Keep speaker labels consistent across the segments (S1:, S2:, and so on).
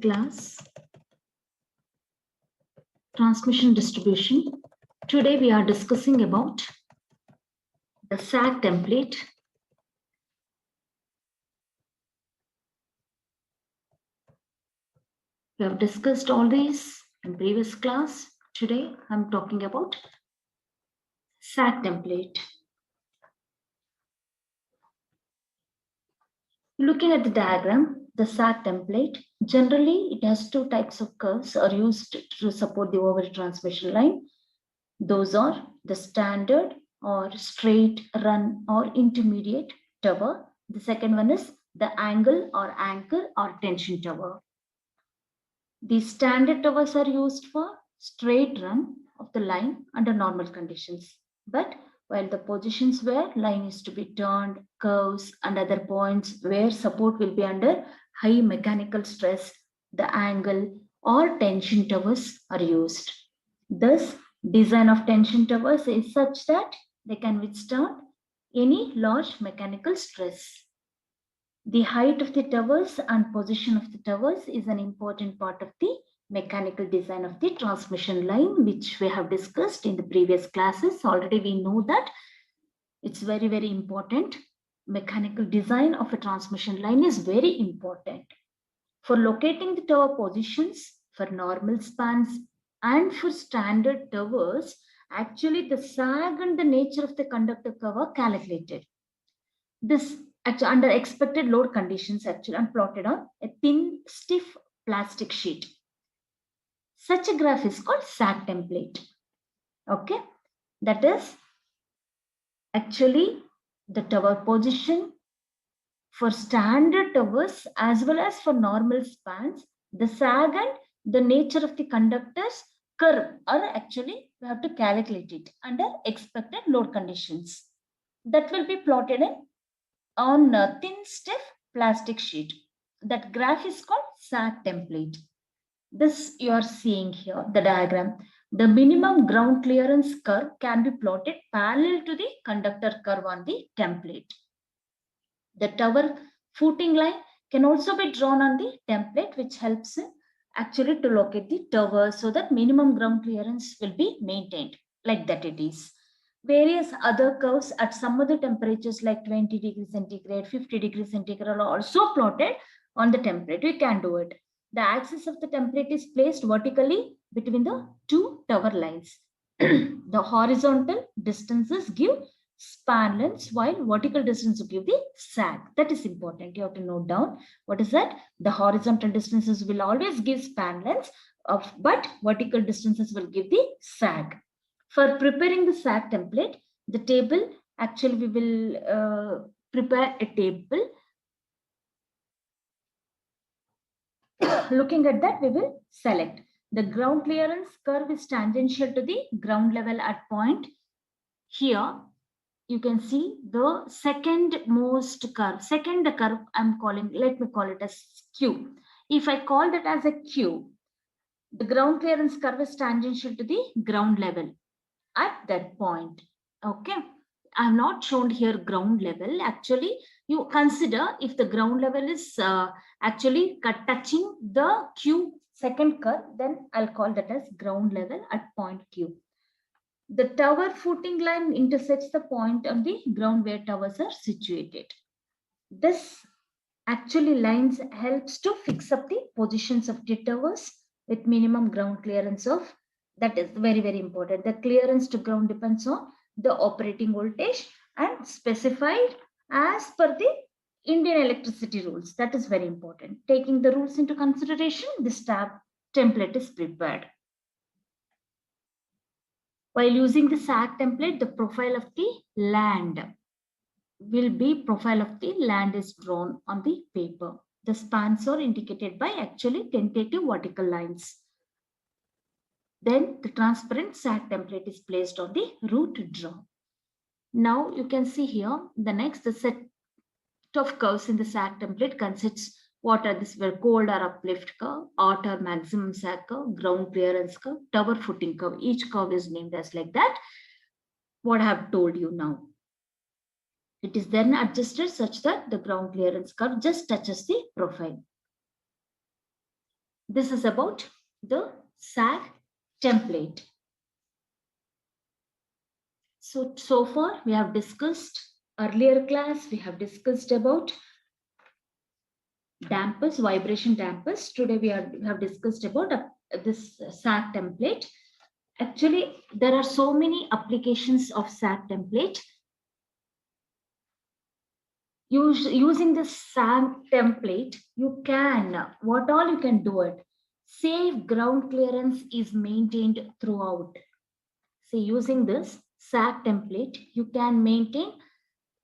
S1: class, transmission distribution. Today we are discussing about the SAG template. We have discussed all these in previous class. Today I'm talking about SAG template. Looking at the diagram, the SAG template, generally it has two types of curves are used to support the overhead transmission line. Those are the standard or straight run or intermediate tower. The second one is the angle or anchor or tension tower. The standard towers are used for straight run of the line under normal conditions. But while the positions where line is to be turned, curves and other points where support will be under high mechanical stress, the angle or tension towers are used. Thus, design of tension towers is such that they can withstand any large mechanical stress. The height of the towers and position of the towers is an important part of the mechanical design of the transmission line, which we have discussed in the previous classes. Already we know that it's very, very important. Mechanical design of a transmission line is very important. For locating the tower positions, for normal spans, and for standard towers, actually the sag and the nature of the conductor curve are calculated. This actually under expected load conditions actually and plotted on a thin, stiff plastic sheet. Such a graph is called SAG template. Okay, that is actually the tower position for standard towers as well as for normal spans. The sag and the nature of the conductor's curve are actually we have to calculate it under expected load conditions. That will be plotted on a thin, stiff plastic sheet. That graph is called SAG template. This you are seeing here, the diagram. The minimum ground clearance curve can be plotted parallel to the conductor curve on the template. The tower footing line can also be drawn on the template, which helps actually to locate the tower so that minimum ground clearance will be maintained like that it is. Various other curves at some other temperatures like 20 degrees centigrade, 50 degrees centigrade are also plotted on the template. We can do it. The axis of the template is placed vertically between the two tower lines. The horizontal distances give span lengths while vertical distance will give the sag. That is important. You have to note down what is that. The horizontal distances will always give span lengths, but vertical distances will give the sag. For preparing the SAG template, the table, actually we will prepare a table. Looking at that, we will select. The ground clearance curve is tangential to the ground level at point. Here, you can see the second most curve. Second curve I'm calling, let me call it as Q. If I call that as a Q, the ground clearance curve is tangential to the ground level at that point. Okay, I have not shown here ground level. Actually, you consider if the ground level is actually touching the Q second curve, then I'll call that as ground level at point Q. The tower footing line intersects the point on the ground where towers are situated. This actually lines helps to fix up the positions of the towers with minimum ground clearance of, that is very, very important. The clearance to ground depends on the operating voltage and specified as per the Indian electricity rules. That is very important. Taking the rules into consideration, this template is prepared. While using the SAG template, the profile of the land will be profile of the land is drawn on the paper. The spans are indicated by actually tentative vertical lines. Then the transparent SAG template is placed on the root draw. Now you can see here the next the set of curves in the SAG template consists what are this were cold or uplift curve, outer maximum sag curve, ground clearance curve, tower footing curve. Each curve is named as like that. What I have told you now. It is then adjusted such that the ground clearance curve just touches the profile. This is about the SAG template. So far we have discussed, earlier class we have discussed about dampers, vibration dampers. Today we have discussed about this SAG template. Actually, there are so many applications of SAG template. Using the SAG template, you can, what all you can do it. Safe ground clearance is maintained throughout. See, using this SAG template, you can maintain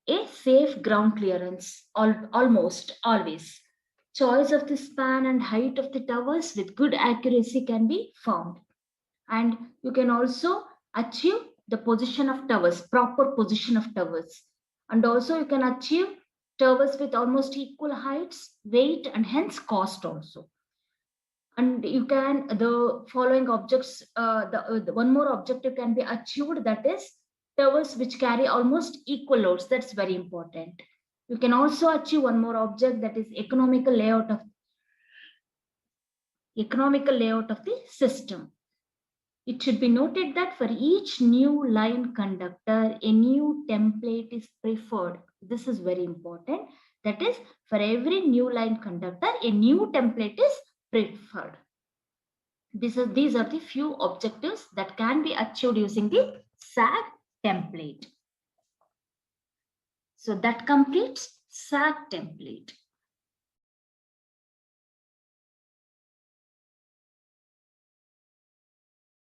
S1: a safe ground clearance almost always. Choice of the span and height of the towers with good accuracy can be found. And you can also achieve the position of towers, proper position of towers. And also you can achieve towers with almost equal heights, weight, and hence cost also. And you can, the following objects, the one more objective can be achieved, that is towers which carry almost equal loads. That's very important. You can also achieve one more object, that is economical layout of the system. It should be noted that for each new line conductor, a new template is preferred. This is very important. That is, for every new line conductor, a new template is preferred. These are the few objectives that can be achieved using the SAG template. So that completes SAG template.